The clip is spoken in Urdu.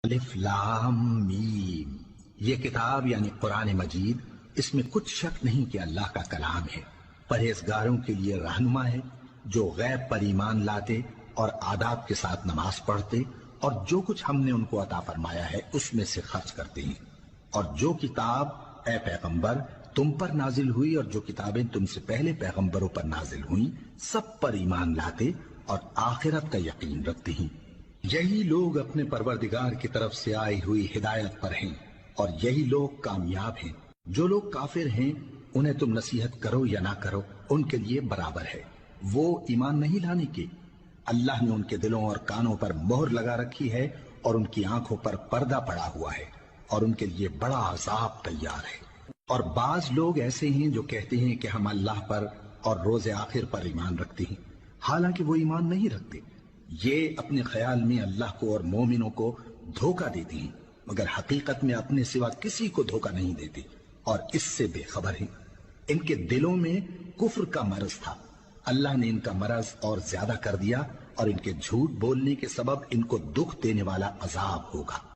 الف لام میم، یہ کتاب یعنی قرآن مجید، اس میں کچھ شک نہیں کہ اللہ کا کلام ہے، پرہیزگاروں کے لیے رہنما ہے جو غیب پر ایمان لاتے اور آداب کے ساتھ نماز پڑھتے اور جو کچھ ہم نے ان کو عطا فرمایا ہے اس میں سے خرچ کرتے ہیں، اور جو کتاب اے پیغمبر تم پر نازل ہوئی اور جو کتابیں تم سے پہلے پیغمبروں پر نازل ہوئیں سب پر ایمان لاتے اور آخرت کا یقین رکھتے ہیں۔ یہی لوگ اپنے پروردگار کی طرف سے آئی ہوئی ہدایت پر ہیں اور یہی لوگ کامیاب ہیں۔ جو لوگ کافر ہیں انہیں تم نصیحت کرو یا نہ کرو ان کے لیے برابر ہے، وہ ایمان نہیں لانے کے۔ اللہ نے ان کے دلوں اور کانوں پر مہر لگا رکھی ہے اور ان کی آنکھوں پر پردہ پڑا ہوا ہے اور ان کے لیے بڑا عذاب تیار ہے۔ اور بعض لوگ ایسے ہیں جو کہتے ہیں کہ ہم اللہ پر اور روز آخر پر ایمان رکھتے ہیں، حالانکہ وہ ایمان نہیں رکھتے۔ یہ اپنے خیال میں اللہ کو اور مومنوں کو دھوکہ دیتے ہیں، مگر حقیقت میں اپنے سوا کسی کو دھوکہ نہیں دیتے اور اس سے بے خبر ہیں۔ ان کے دلوں میں کفر کا مرض تھا، اللہ نے ان کا مرض اور زیادہ کر دیا اور ان کے جھوٹ بولنے کے سبب ان کو دکھ دینے والا عذاب ہوگا۔